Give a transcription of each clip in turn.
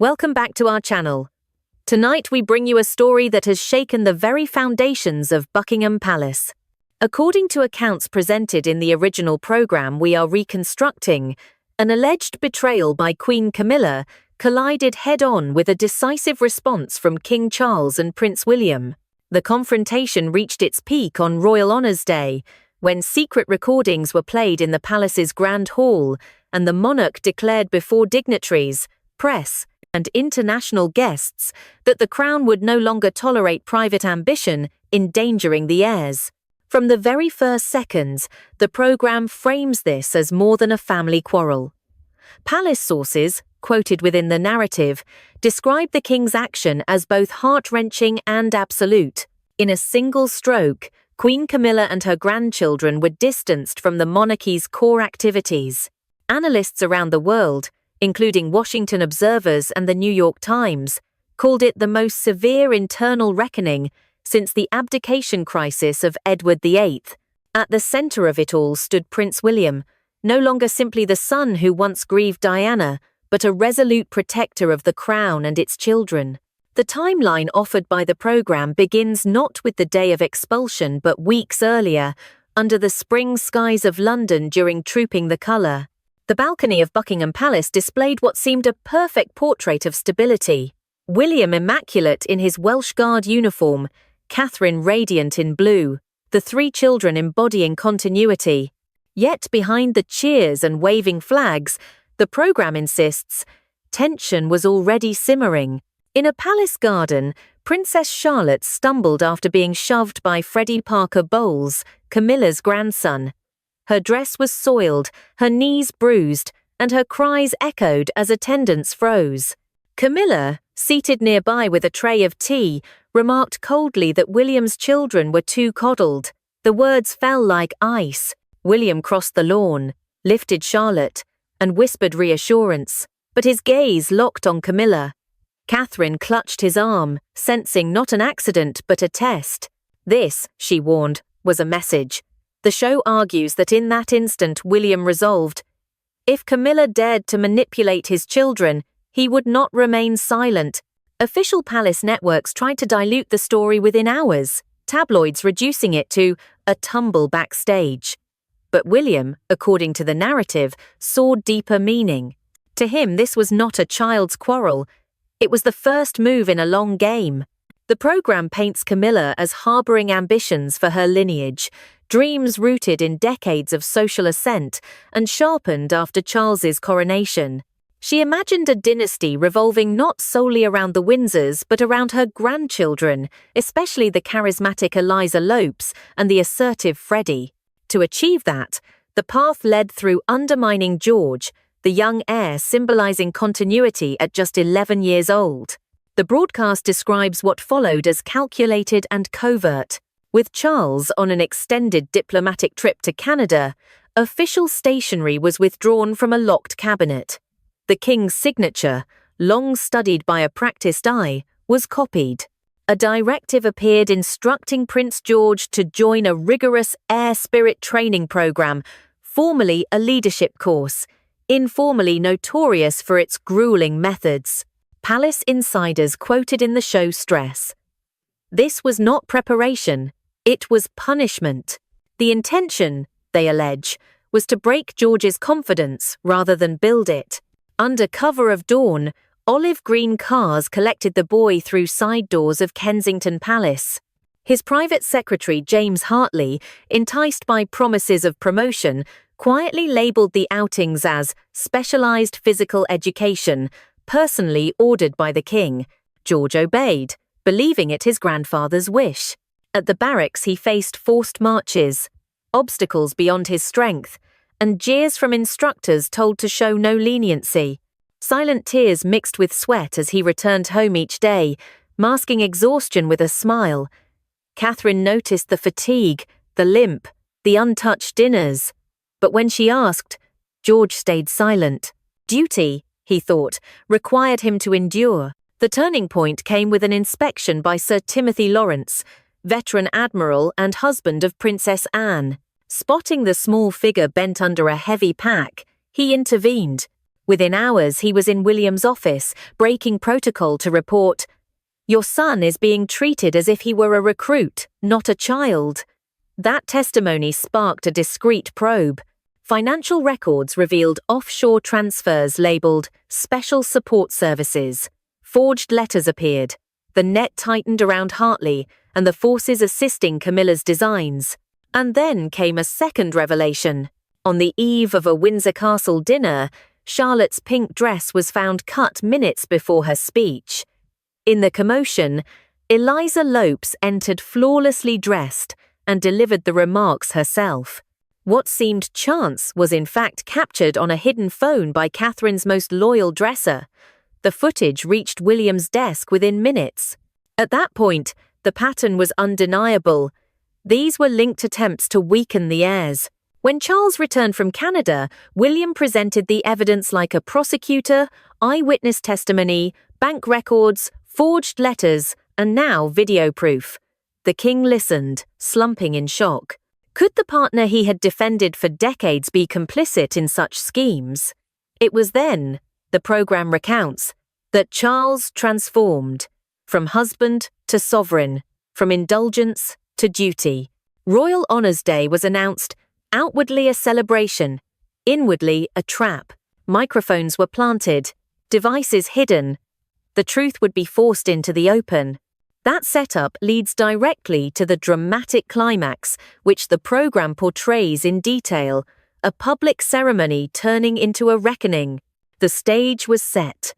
Welcome back to our channel. Tonight we bring you a story that has shaken the very foundations of Buckingham Palace. According to accounts presented in the original program we are reconstructing, an alleged betrayal by Queen Camilla collided head-on with a decisive response from King Charles and Prince William. The confrontation reached its peak on Royal Honours Day, when secret recordings were played in the palace's Grand Hall, and the monarch declared before dignitaries, press, and international guests that the crown would no longer tolerate private ambition endangering the heirs. From the very first seconds, the program frames this as more than a family quarrel. Palace sources, quoted within the narrative, describe the king's action as both heart-wrenching and absolute. In a single stroke, Queen Camilla and her grandchildren were distanced from the monarchy's core activities. Analysts around the world, including Washington observers and the New York Times, called it the most severe internal reckoning since the abdication crisis of Edward VIII. At the center of it all stood Prince William, no longer simply the son who once grieved Diana, but a resolute protector of the crown and its children. The timeline offered by the program begins not with the day of expulsion but weeks earlier, under the spring skies of London during Trooping the Colour. The balcony of Buckingham Palace displayed what seemed a perfect portrait of stability. William immaculate in his Welsh Guard uniform, Catherine radiant in blue, the three children embodying continuity. Yet behind the cheers and waving flags, the program insists, tension was already simmering. In a palace garden, Princess Charlotte stumbled after being shoved by Freddie Parker Bowles, Camilla's grandson. Her dress was soiled, her knees bruised, and her cries echoed as attendants froze. Camilla, seated nearby with a tray of tea, remarked coldly that William's children were too coddled. The words fell like ice. William crossed the lawn, lifted Charlotte, and whispered reassurance, but his gaze locked on Camilla. Catherine clutched his arm, sensing not an accident but a test. This, she warned, was a message. The show argues that in that instant William resolved, if Camilla dared to manipulate his children, he would not remain silent. Official palace networks tried to dilute the story within hours, tabloids reducing it to a tumble backstage. But William, according to the narrative, saw deeper meaning. To him, this was not a child's quarrel. It was the first move in a long game. The program paints Camilla as harboring ambitions for her lineage, dreams rooted in decades of social ascent and sharpened after Charles's coronation. She imagined a dynasty revolving not solely around the Windsors but around her grandchildren, especially the charismatic Eliza Lopes and the assertive Freddie. To achieve that, the path led through undermining George, the young heir symbolizing continuity at just 11 years old. The broadcast describes what followed as calculated and covert. With Charles on an extended diplomatic trip to Canada, official stationery was withdrawn from a locked cabinet. The king's signature, long studied by a practiced eye, was copied. A directive appeared instructing Prince George to join a rigorous air spirit training program, formerly a leadership course, informally notorious for its grueling methods. Palace insiders quoted in the show stress, this was not preparation, it was punishment. The intention, they allege, was to break George's confidence rather than build it. Under cover of dawn, olive green cars collected the boy through side doors of Kensington Palace. His private secretary, James Hartley, enticed by promises of promotion, quietly labelled the outings as specialised physical education, personally ordered by the king. George obeyed, believing it his grandfather's wish. At the barracks he faced forced marches, obstacles beyond his strength, and jeers from instructors told to show no leniency. Silent tears mixed with sweat as he returned home each day, masking exhaustion with a smile. Catherine noticed the fatigue, the limp, the untouched dinners. But when she asked, George stayed silent. Duty, he thought, required him to endure. The turning point came with an inspection by Sir Timothy Lawrence, veteran admiral and husband of Princess Anne. Spotting the small figure bent under a heavy pack, he intervened. Within hours, he was in William's office, breaking protocol to report, "Your son is being treated as if he were a recruit, not a child." That testimony sparked a discreet probe. Financial records revealed offshore transfers labeled Special Support Services. Forged letters appeared. The net tightened around Hartley and the forces assisting Camilla's designs. And then came a second revelation. On the eve of a Windsor Castle dinner, Charlotte's pink dress was found cut minutes before her speech. In the commotion, Eliza Lopes entered flawlessly dressed and delivered the remarks herself. What seemed chance was in fact captured on a hidden phone by Catherine's most loyal dresser. The footage reached William's desk within minutes. At that point, the pattern was undeniable. These were linked attempts to weaken the heirs. When Charles returned from Canada, William presented the evidence like a prosecutor, eyewitness testimony, bank records, forged letters, and now video proof. The king listened, slumping in shock. Could the partner he had defended for decades be complicit in such schemes? It was then, the program recounts, that Charles transformed, from husband to sovereign, from indulgence to duty. Royal Honours Day was announced, outwardly a celebration, inwardly a trap. Microphones were planted, devices hidden. The truth would be forced into the open. That setup leads directly to the dramatic climax, which the program portrays in detail, a public ceremony turning into a reckoning. The stage was set.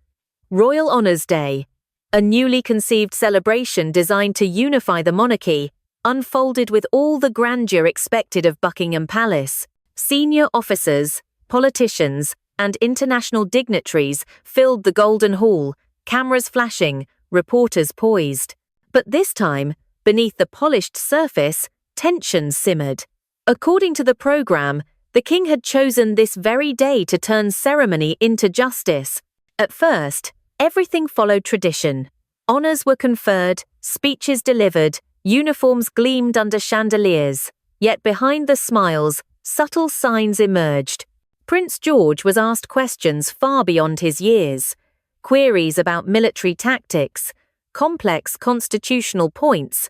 Royal Honours Day, a newly conceived celebration designed to unify the monarchy, unfolded with all the grandeur expected of Buckingham Palace. Senior officers, politicians, and international dignitaries filled the Golden Hall, cameras flashing, reporters poised. But this time, beneath the polished surface, tension simmered. According to the program, the king had chosen this very day to turn ceremony into justice. At first, everything followed tradition. Honours were conferred, speeches delivered, uniforms gleamed under chandeliers. Yet behind the smiles, subtle signs emerged. Prince George was asked questions far beyond his years. Queries about military tactics, complex constitutional points,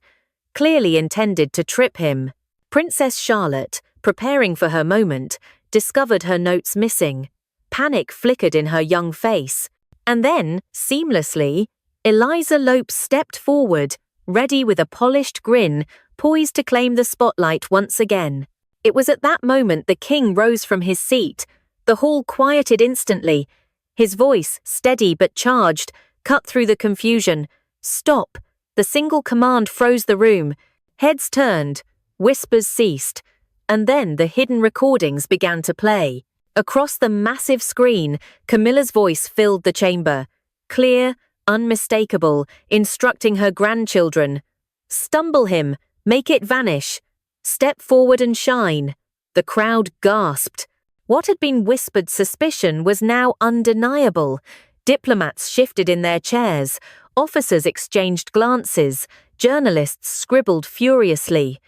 clearly intended to trip him. Princess Charlotte, preparing for her moment, discovered her notes missing. Panic flickered in her young face. And then, seamlessly, Eliza Lopes stepped forward, ready with a polished grin, poised to claim the spotlight once again. It was at that moment the king rose from his seat. The hall quieted instantly. His voice, steady but charged, cut through the confusion. "Stop!" The single command froze the room. Heads turned, whispers ceased, and then the hidden recordings began to play. Across the massive screen, Camilla's voice filled the chamber. Clear, unmistakable, instructing her grandchildren. "Stumble him, make it vanish. Step forward and shine." The crowd gasped. What had been whispered suspicion was now undeniable. Diplomats shifted in their chairs. Officers exchanged glances. Journalists scribbled furiously.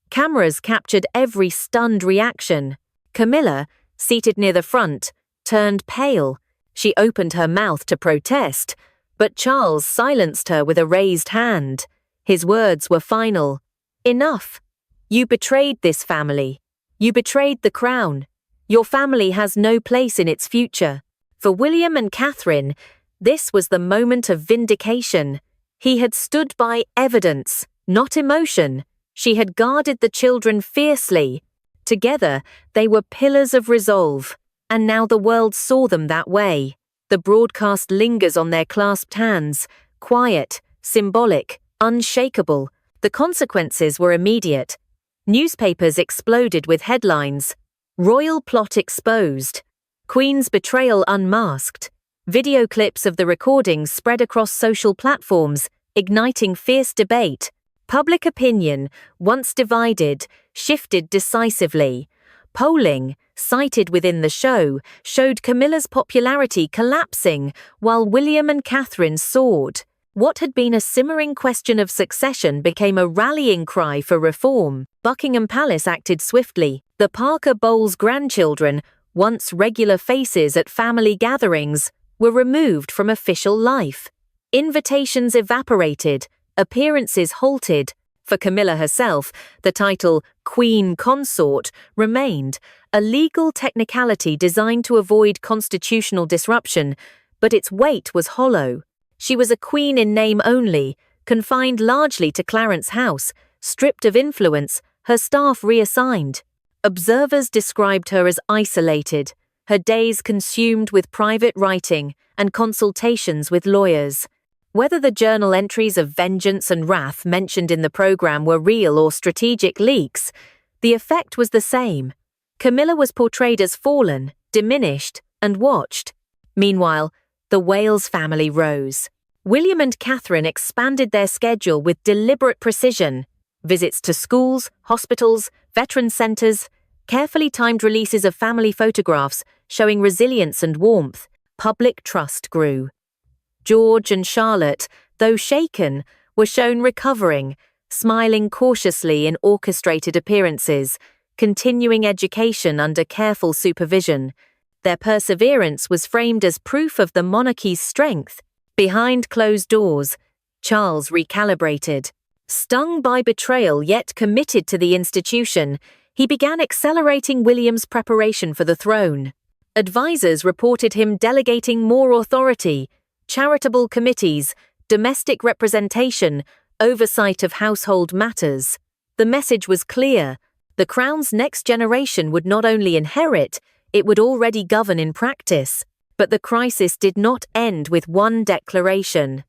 Cameras captured every stunned reaction. Camilla, seated near the front, turned pale. She opened her mouth to protest, but Charles silenced her with a raised hand. His words were final. "Enough. You betrayed this family. You betrayed the crown. Your family has no place in its future." For William and Catherine, this was the moment of vindication. He had stood by evidence, not emotion. She had guarded the children fiercely. Together, they were pillars of resolve, and now the world saw them that way. The broadcast lingers on their clasped hands, quiet, symbolic, unshakable. The consequences were immediate. Newspapers exploded with headlines. Royal plot exposed. Queen's betrayal unmasked. Video clips of the recordings spread across social platforms, igniting fierce debate. Public opinion, once divided, shifted decisively. Polling, cited within the show, showed Camilla's popularity collapsing while William and Catherine soared. What had been a simmering question of succession became a rallying cry for reform. Buckingham Palace acted swiftly. The Parker Bowles grandchildren, once regular faces at family gatherings, were removed from official life. Invitations evaporated, appearances halted. For Camilla herself, the title Queen Consort remained, a legal technicality designed to avoid constitutional disruption, but its weight was hollow. She was a queen in name only, confined largely to Clarence House, stripped of influence, her staff reassigned. Observers described her as isolated, her days consumed with private writing and consultations with lawyers. Whether the journal entries of vengeance and wrath mentioned in the program were real or strategic leaks, the effect was the same. Camilla was portrayed as fallen, diminished, and watched. Meanwhile, the Wales family rose. William and Catherine expanded their schedule with deliberate precision. Visits to schools, hospitals, veteran centres, carefully timed releases of family photographs showing resilience and warmth. Public trust grew. George and Charlotte, though shaken, were shown recovering, smiling cautiously in orchestrated appearances, continuing education under careful supervision. Their perseverance was framed as proof of the monarchy's strength. Behind closed doors, Charles recalibrated. Stung by betrayal yet committed to the institution, he began accelerating William's preparation for the throne. Advisors reported him delegating more authority, charitable committees, domestic representation, oversight of household matters. The message was clear. The crown's next generation would not only inherit, it would already govern in practice. But the crisis did not end with one declaration.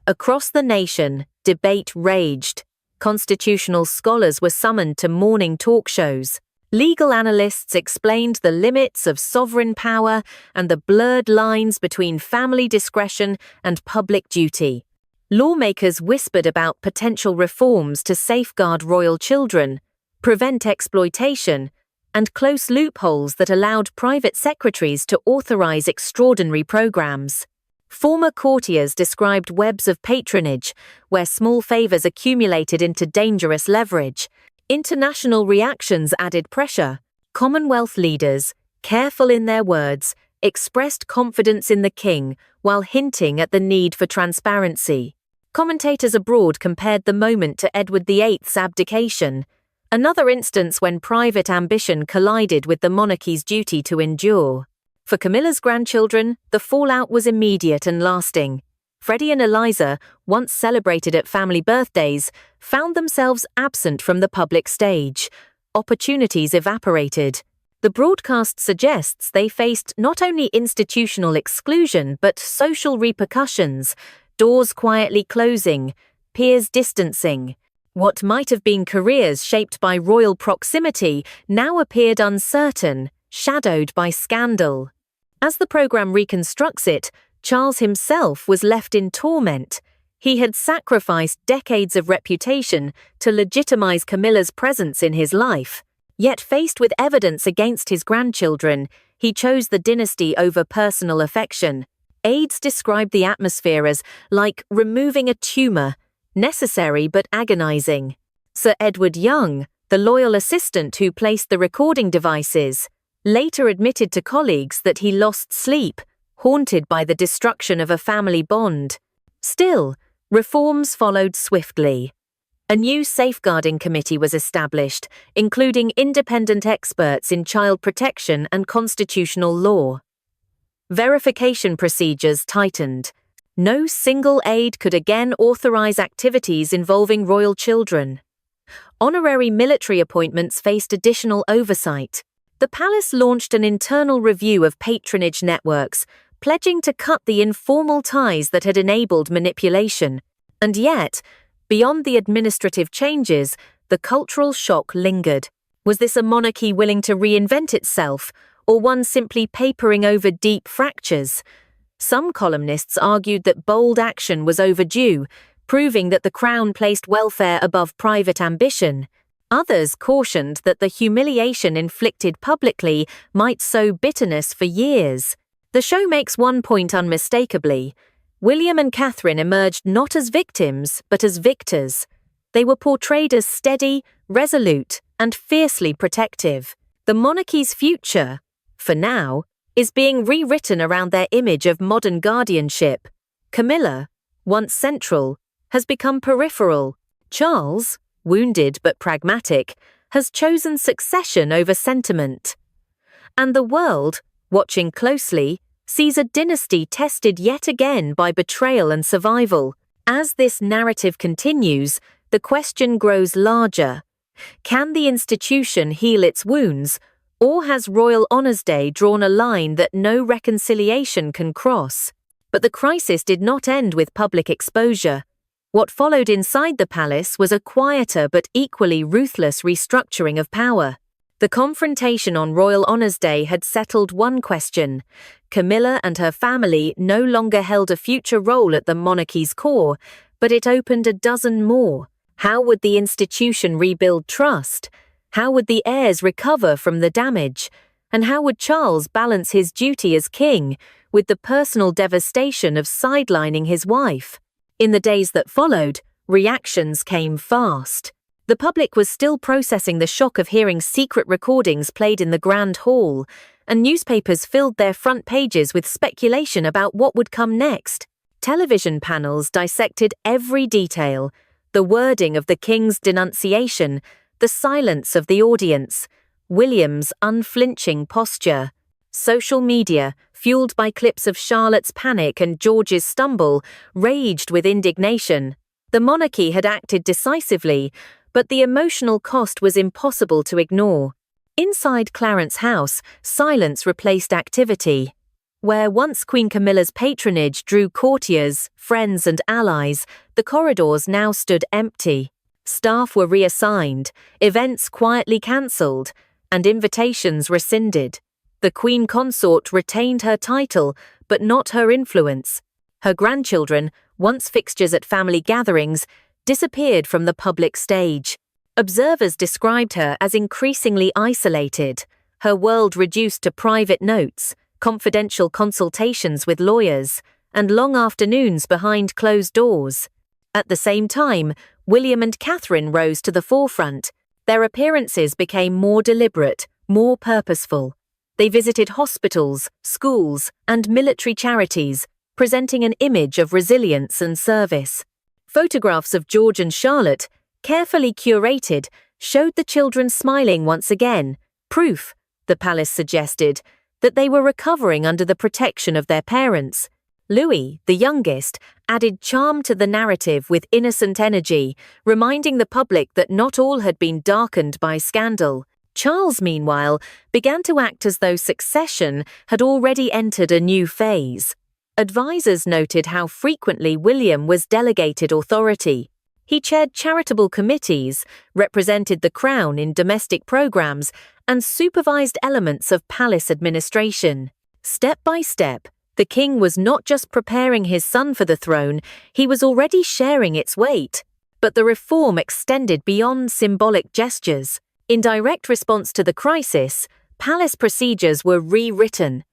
Across the nation, debate raged. Constitutional scholars were summoned to morning talk shows. Legal analysts explained the limits of sovereign power and the blurred lines between family discretion and public duty. Lawmakers whispered about potential reforms to safeguard royal children, prevent exploitation, and close loopholes that allowed private secretaries to authorize extraordinary programs. Former courtiers described webs of patronage, where small favors accumulated into dangerous leverage. International reactions added pressure. Commonwealth leaders, careful in their words, expressed confidence in the king while hinting at the need for transparency. Commentators abroad compared the moment to Edward VIII's abdication, another instance when private ambition collided with the monarchy's duty to endure. For Camilla's grandchildren, the fallout was immediate and lasting. Freddie and Eliza, once celebrated at family birthdays, found themselves absent from the public stage. Opportunities evaporated. The broadcast suggests they faced not only institutional exclusion but social repercussions, doors quietly closing, peers distancing. What might have been careers shaped by royal proximity now appeared uncertain, shadowed by scandal. As the program reconstructs it, Charles himself was left in torment. He had sacrificed decades of reputation to legitimize Camilla's presence in his life. Yet faced with evidence against his grandchildren, he chose the dynasty over personal affection. Aides described the atmosphere as like removing a tumor, necessary but agonizing. Sir Edward Young, the loyal assistant who placed the recording devices, later admitted to colleagues that he lost sleep, haunted by the destruction of a family bond. Still, reforms followed swiftly. A new safeguarding committee was established, including independent experts in child protection and constitutional law. Verification procedures tightened. No single aide could again authorize activities involving royal children. Honorary military appointments faced additional oversight. The palace launched an internal review of patronage networks, pledging to cut the informal ties that had enabled manipulation. And yet, beyond the administrative changes, the cultural shock lingered. Was this a monarchy willing to reinvent itself, or one simply papering over deep fractures? Some columnists argued that bold action was overdue, proving that the crown placed welfare above private ambition. Others cautioned that the humiliation inflicted publicly might sow bitterness for years. The show makes one point unmistakably. William and Catherine emerged not as victims, but as victors. They were portrayed as steady, resolute, and fiercely protective. The monarchy's future, for now, is being rewritten around their image of modern guardianship. Camilla, once central, has become peripheral. Charles, wounded but pragmatic, has chosen succession over sentiment. And the world, watching closely, sees a dynasty tested yet again by betrayal and survival. As this narrative continues, the question grows larger. Can the institution heal its wounds, or has Royal Honours Day drawn a line that no reconciliation can cross? But the crisis did not end with public exposure. What followed inside the palace was a quieter but equally ruthless restructuring of power. The confrontation on Royal Honours Day had settled one question. Camilla and her family no longer held a future role at the monarchy's core, but it opened a dozen more. How would the institution rebuild trust? How would the heirs recover from the damage? And how would Charles balance his duty as king with the personal devastation of sidelining his wife? In the days that followed, reactions came fast. The public was still processing the shock of hearing secret recordings played in the Grand Hall, and newspapers filled their front pages with speculation about what would come next. Television panels dissected every detail: the wording of the king's denunciation, the silence of the audience, William's unflinching posture. Social media, fueled by clips of Charlotte's panic and George's stumble, raged with indignation. The monarchy had acted decisively, but the emotional cost was impossible to ignore. Inside Clarence's house, silence replaced activity. Where once Queen Camilla's patronage drew courtiers, friends and allies, the corridors now stood empty. Staff were reassigned, events quietly cancelled, and invitations rescinded. The Queen Consort retained her title, but not her influence. Her grandchildren, once fixtures at family gatherings, disappeared from the public stage. Observers described her as increasingly isolated, her world reduced to private notes, confidential consultations with lawyers, and long afternoons behind closed doors. At the same time, William and Catherine rose to the forefront. Their appearances became more deliberate, more purposeful. They visited hospitals, schools, and military charities, presenting an image of resilience and service. Photographs of George and Charlotte, carefully curated, showed the children smiling once again, proof, the palace suggested, that they were recovering under the protection of their parents. Louis, the youngest, added charm to the narrative with innocent energy, reminding the public that not all had been darkened by scandal. Charles, meanwhile, began to act as though succession had already entered a new phase. Advisers noted how frequently William was delegated authority. He chaired charitable committees, represented the Crown in domestic programs, and supervised elements of palace administration. Step by step, the king was not just preparing his son for the throne, he was already sharing its weight. But the reform extended beyond symbolic gestures. In direct response to the crisis, palace procedures were rewritten.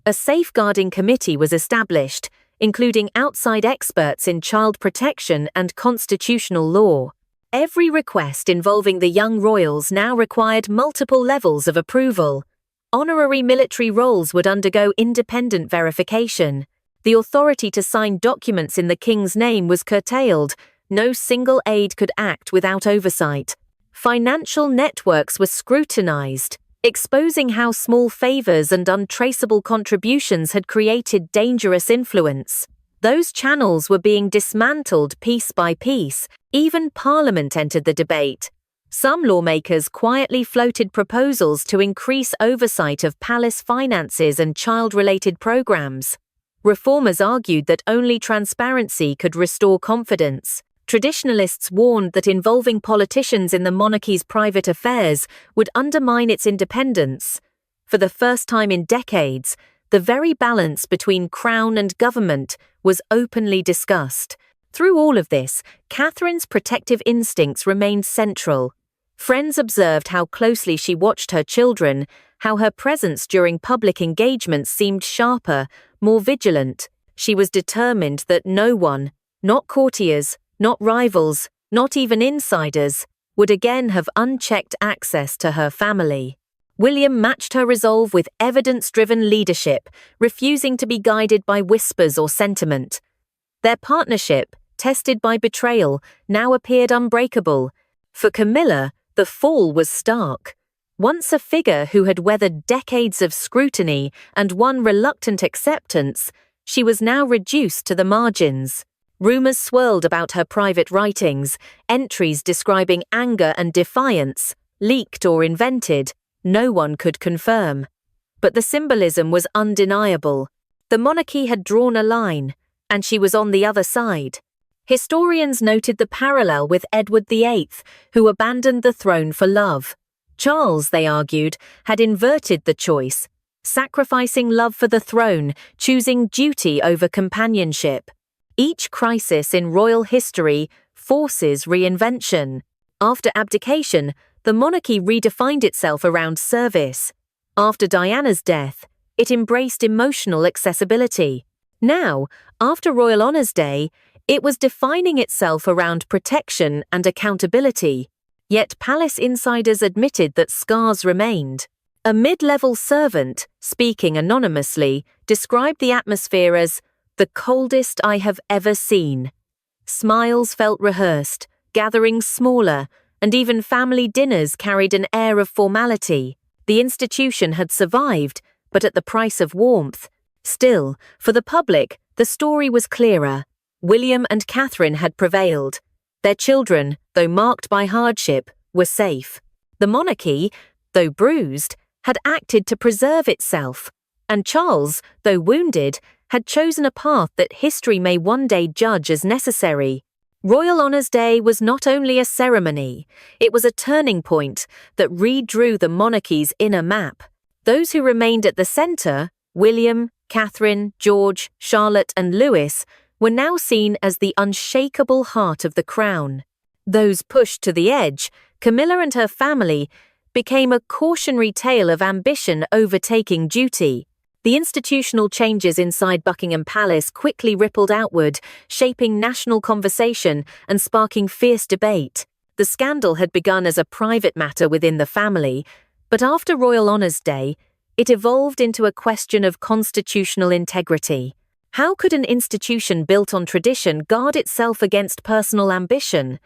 A safeguarding committee was established, including outside experts in child protection and constitutional law. Every request involving the young royals now required multiple levels of approval. Honorary military roles would undergo independent verification. The authority to sign documents in the king's name was curtailed. No single aide could act without oversight. Financial networks were scrutinized, exposing how small favors and untraceable contributions had created dangerous influence. Those channels were being dismantled piece by piece. Even Parliament entered the debate. Some lawmakers quietly floated proposals to increase oversight of palace finances and child-related programs. Reformers argued that only transparency could restore confidence. Traditionalists warned that involving politicians in the monarchy's private affairs would undermine its independence. For the first time in decades, the very balance between crown and government was openly discussed. Through all of this, Catherine's protective instincts remained central. Friends observed how closely she watched her children, how her presence during public engagements seemed sharper, more vigilant. She was determined that no one, not courtiers, not rivals, not even insiders, would again have unchecked access to her family. William matched her resolve with evidence-driven leadership, refusing to be guided by whispers or sentiment. Their partnership, tested by betrayal, now appeared unbreakable. For Camilla, the fall was stark. Once a figure who had weathered decades of scrutiny and won reluctant acceptance, she was now reduced to the margins. Rumors swirled about her private writings, entries describing anger and defiance, leaked or invented. No one could confirm. But the symbolism was undeniable. The monarchy had drawn a line, and she was on the other side. Historians noted the parallel with Edward VIII, who abandoned the throne for love. Charles, they argued, had inverted the choice, sacrificing love for the throne, choosing duty over companionship. Each crisis in royal history forces reinvention. After abdication, the monarchy redefined itself around service. After Diana's death, it embraced emotional accessibility. Now, after Royal Honours Day, it was defining itself around protection and accountability. Yet palace insiders admitted that scars remained. A mid-level servant, speaking anonymously, described the atmosphere as the coldest I have ever seen. Smiles felt rehearsed, gatherings smaller, and even family dinners carried an air of formality. The institution had survived, but at the price of warmth. Still, for the public, the story was clearer. William and Catherine had prevailed. Their children, though marked by hardship, were safe. The monarchy, though bruised, had acted to preserve itself. And Charles, though wounded, had chosen a path that history may one day judge as necessary. Royal Honours Day was not only a ceremony, it was a turning point that redrew the monarchy's inner map. Those who remained at the centre, William, Catherine, George, Charlotte, and Louis, were now seen as the unshakable heart of the crown. Those pushed to the edge, Camilla and her family, became a cautionary tale of ambition overtaking duty. The institutional changes inside Buckingham Palace quickly rippled outward, shaping national conversation and sparking fierce debate. The scandal had begun as a private matter within the family, but after Royal Honours Day, it evolved into a question of constitutional integrity. How could an institution built on tradition guard itself against personal ambition?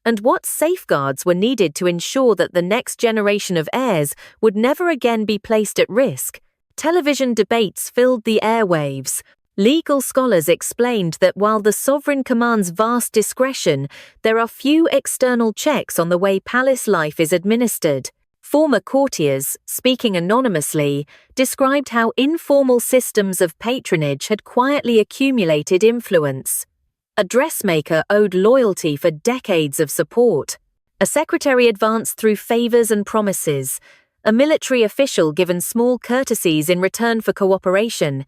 And what safeguards were needed to ensure that the next generation of heirs would never again be placed at risk? Television debates filled the airwaves. Legal scholars explained that while the sovereign commands vast discretion, there are few external checks on the way palace life is administered. Former courtiers, speaking anonymously, described how informal systems of patronage had quietly accumulated influence. A dressmaker owed loyalty for decades of support. A secretary advanced through favors and promises. A military official given small courtesies in return for cooperation.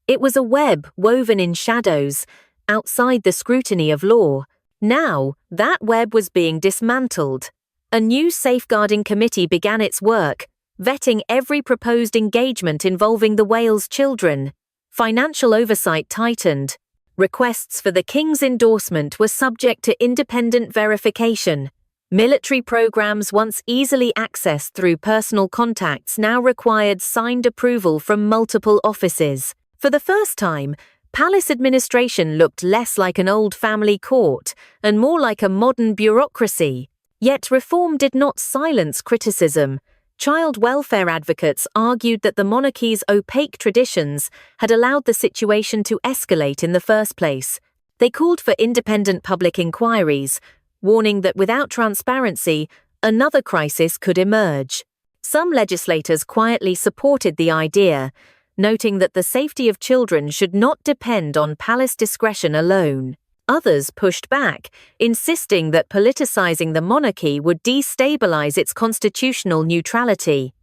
It was a web woven in shadows, outside the scrutiny of law. Now, that web was being dismantled. A new safeguarding committee began its work, vetting every proposed engagement involving the Wales children. Financial oversight tightened. Requests for the King's endorsement were subject to independent verification. Military programs once easily accessed through personal contacts now required signed approval from multiple offices. For the first time, palace administration looked less like an old family court and more like a modern bureaucracy. Yet reform did not silence criticism. Child welfare advocates argued that the monarchy's opaque traditions had allowed the situation to escalate in the first place. They called for independent public inquiries, warning that without transparency, another crisis could emerge. Some legislators quietly supported the idea, noting that the safety of children should not depend on palace discretion alone. Others pushed back, insisting that politicizing the monarchy would destabilize its constitutional neutrality.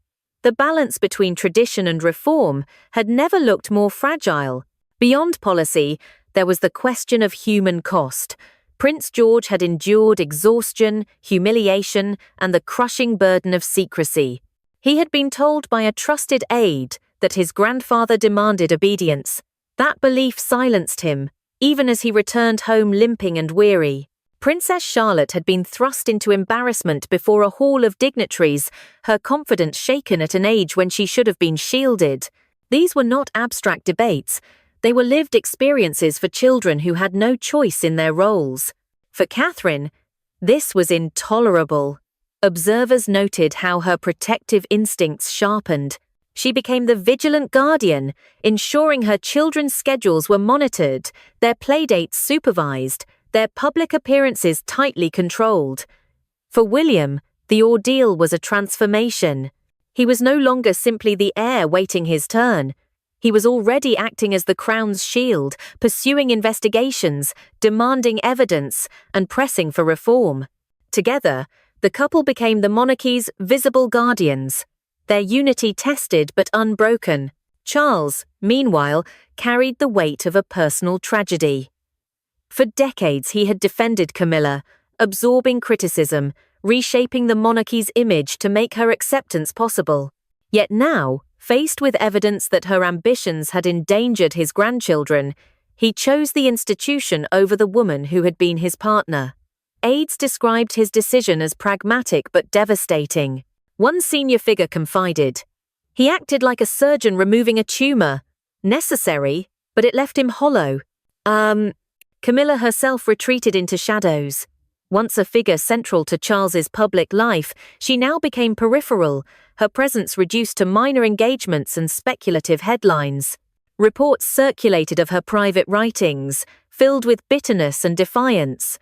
The balance between tradition and reform had never looked more fragile. Beyond policy, there was the question of human cost. Prince George had endured exhaustion, humiliation, and the crushing burden of secrecy. He had been told by a trusted aide that his grandfather demanded obedience. That belief silenced him, even as he returned home limping and weary. Princess Charlotte had been thrust into embarrassment before a hall of dignitaries, her confidence shaken at an age when she should have been shielded. These were not abstract debates. They were lived experiences for children who had no choice in their roles. For Catherine, this was intolerable. Observers noted how her protective instincts sharpened. She became the vigilant guardian, ensuring her children's schedules were monitored, their playdates supervised, their public appearances tightly controlled. For William, the ordeal was a transformation. He was no longer simply the heir waiting his turn. He was already acting as the crown's shield, pursuing investigations, demanding evidence, and pressing for reform. Together, the couple became the monarchy's visible guardians, their unity tested but unbroken. Charles, meanwhile, carried the weight of a personal tragedy. For decades he had defended Camilla, absorbing criticism, reshaping the monarchy's image to make her acceptance possible. Yet now, faced with evidence that her ambitions had endangered his grandchildren, he chose the institution over the woman who had been his partner. Aides described his decision as pragmatic but devastating. One senior figure confided, "He acted like a surgeon removing a tumor. Necessary, but it left him hollow." Camilla herself retreated into shadows. Once a figure central to Charles's public life, she now became peripheral, her presence reduced to minor engagements and speculative headlines. Reports circulated of her private writings, filled with bitterness and defiance.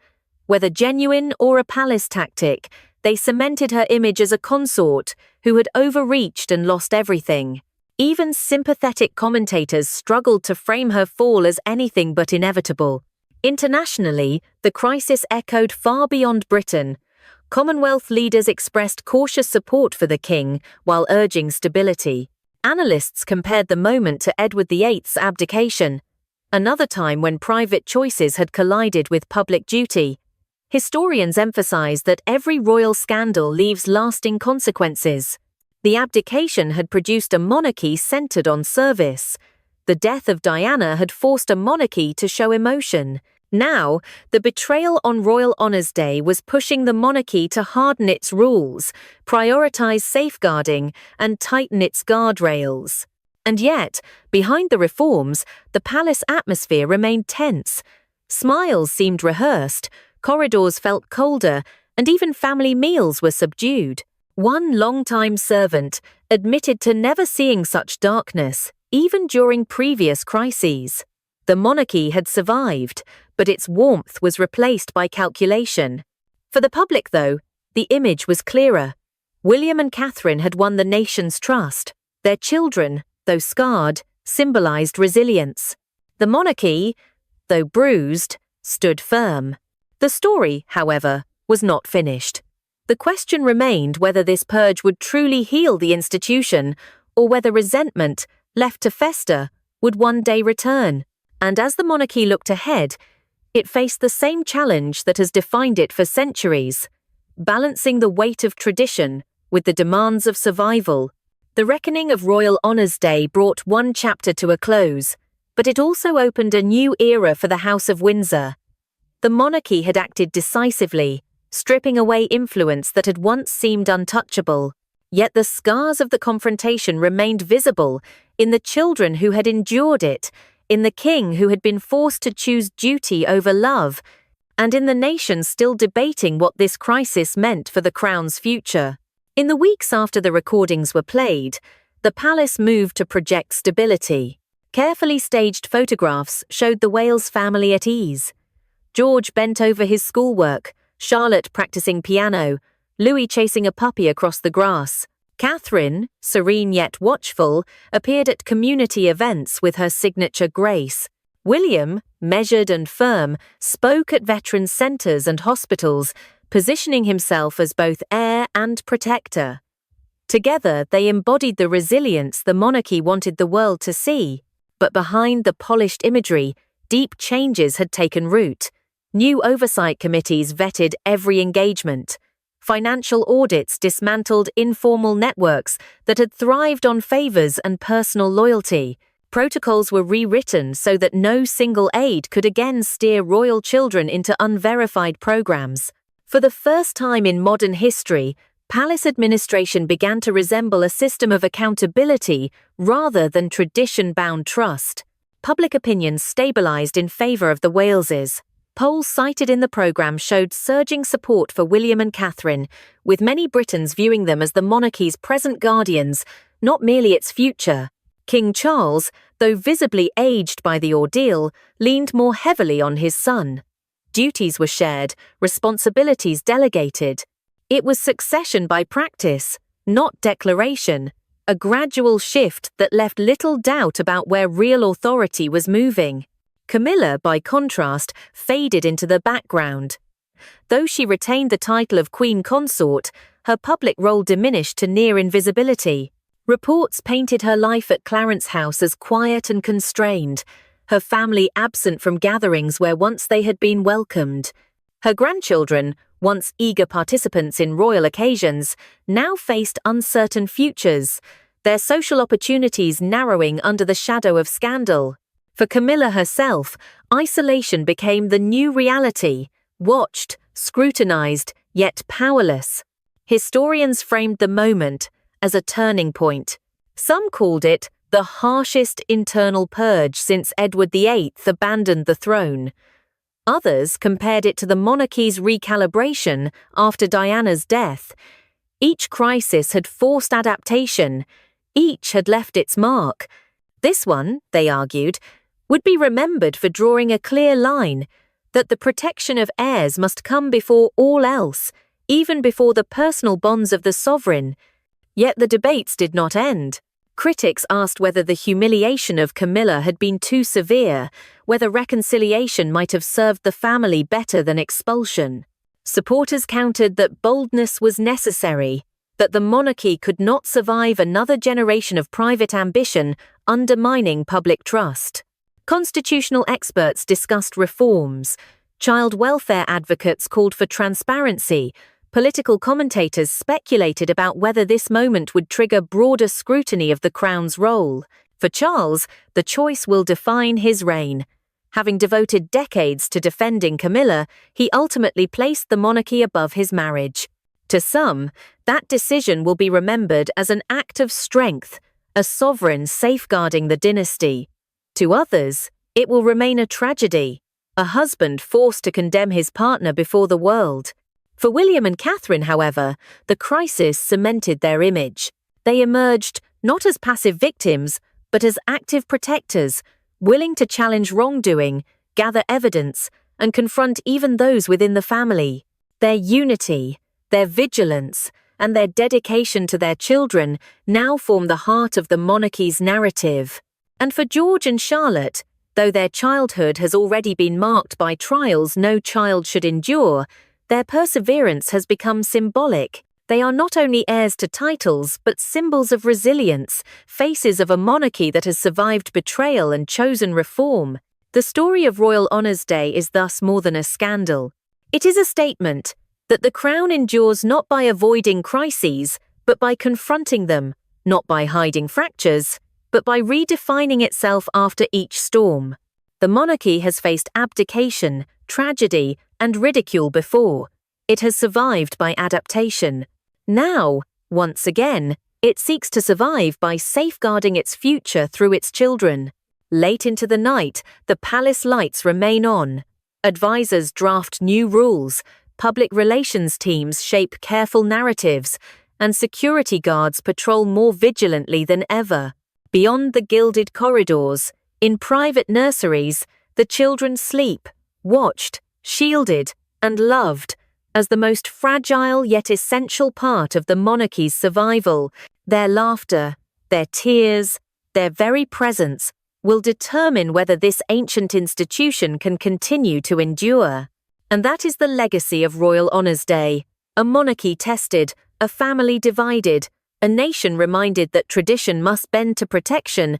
Whether genuine or a palace tactic, they cemented her image as a consort who had overreached and lost everything. Even sympathetic commentators struggled to frame her fall as anything but inevitable. Internationally, the crisis echoed far beyond Britain. Commonwealth leaders expressed cautious support for the king while urging stability. Analysts compared the moment to Edward VIII's abdication, another time when private choices had collided with public duty. Historians emphasize that every royal scandal leaves lasting consequences. The abdication had produced a monarchy centered on service. The death of Diana had forced a monarchy to show emotion. Now, the betrayal on Royal Honours Day was pushing the monarchy to harden its rules, prioritize safeguarding, and tighten its guardrails. And yet, behind the reforms, the palace atmosphere remained tense. Smiles seemed rehearsed, corridors felt colder, and even family meals were subdued. One longtime servant admitted to never seeing such darkness, even during previous crises. The monarchy had survived, but its warmth was replaced by calculation. For the public, though, the image was clearer. William and Catherine had won the nation's trust. Their children, though scarred, symbolized resilience. The monarchy, though bruised, stood firm. The story, however, was not finished. The question remained whether this purge would truly heal the institution, or whether resentment, left to fester, would one day return. And as the monarchy looked ahead, it faced the same challenge that has defined it for centuries, balancing the weight of tradition with the demands of survival. The reckoning of Royal Honours Day brought one chapter to a close, but it also opened a new era for the House of Windsor. The monarchy had acted decisively, stripping away influence that had once seemed untouchable. Yet the scars of the confrontation remained visible in the children who had endured it, in the king who had been forced to choose duty over love, and in the nation still debating what this crisis meant for the crown's future. In the weeks after the recordings were played, the palace moved to project stability. Carefully staged photographs showed the Wales family at ease. George bent over his schoolwork, Charlotte practicing piano, Louis chasing a puppy across the grass. Catherine, serene yet watchful, appeared at community events with her signature grace. William, measured and firm, spoke at veterans' centres and hospitals, positioning himself as both heir and protector. Together, they embodied the resilience the monarchy wanted the world to see. But behind the polished imagery, deep changes had taken root. New oversight committees vetted every engagement. Financial audits dismantled informal networks that had thrived on favours and personal loyalty. Protocols were rewritten so that no single aide could again steer royal children into unverified programs. For the first time in modern history, palace administration began to resemble a system of accountability rather than tradition-bound trust. Public opinion stabilized in favor of the Waleses. Polls cited in the program showed surging support for William and Catherine, with many Britons viewing them as the monarchy's present guardians, not merely its future. King Charles, though visibly aged by the ordeal, leaned more heavily on his son. Duties were shared, responsibilities delegated. It was succession by practice, not declaration, a gradual shift that left little doubt about where real authority was moving. Camilla, by contrast, faded into the background. Though she retained the title of Queen Consort, her public role diminished to near invisibility. Reports painted her life at Clarence House as quiet and constrained, her family absent from gatherings where once they had been welcomed. Her grandchildren, once eager participants in royal occasions, now faced uncertain futures, their social opportunities narrowing under the shadow of scandal. For Camilla herself, isolation became the new reality, watched, scrutinized, yet powerless. Historians framed the moment as a turning point. Some called it the harshest internal purge since Edward VIII abandoned the throne. Others compared it to the monarchy's recalibration after Diana's death. Each crisis had forced adaptation. Each had left its mark. This one, they argued, would be remembered for drawing a clear line, that the protection of heirs must come before all else, even before the personal bonds of the sovereign. Yet the debates did not end. Critics asked whether the humiliation of Camilla had been too severe, whether reconciliation might have served the family better than expulsion. Supporters countered that boldness was necessary, that the monarchy could not survive another generation of private ambition undermining public trust. Constitutional experts discussed reforms. Child welfare advocates called for transparency. Political commentators speculated about whether this moment would trigger broader scrutiny of the Crown's role. For Charles, the choice will define his reign. Having devoted decades to defending Camilla, he ultimately placed the monarchy above his marriage. To some, that decision will be remembered as an act of strength, a sovereign safeguarding the dynasty. To others, it will remain a tragedy, a husband forced to condemn his partner before the world. For William and Catherine, however, the crisis cemented their image. They emerged not as passive victims, but as active protectors, willing to challenge wrongdoing, gather evidence, and confront even those within the family. Their unity, their vigilance, and their dedication to their children now form the heart of the monarchy's narrative. And for George and Charlotte, though their childhood has already been marked by trials no child should endure, their perseverance has become symbolic. They are not only heirs to titles, but symbols of resilience, faces of a monarchy that has survived betrayal and chosen reform. The story of Royal Honours Day is thus more than a scandal. It is a statement that the Crown endures not by avoiding crises, but by confronting them, not by hiding fractures, but by redefining itself after each storm. The monarchy has faced abdication, tragedy, and ridicule before. It has survived by adaptation. Now, once again, it seeks to survive by safeguarding its future through its children. Late into the night, the palace lights remain on. Advisors draft new rules, public relations teams shape careful narratives, and security guards patrol more vigilantly than ever. Beyond the gilded corridors, in private nurseries, the children sleep, watched, shielded, and loved, as the most fragile yet essential part of the monarchy's survival. Their laughter, their tears, their very presence will determine whether this ancient institution can continue to endure. And that is the legacy of Royal Honours Day, a monarchy tested, a family divided, a nation reminded that tradition must bend to protection,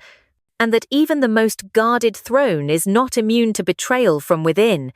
and that even the most guarded throne is not immune to betrayal from within.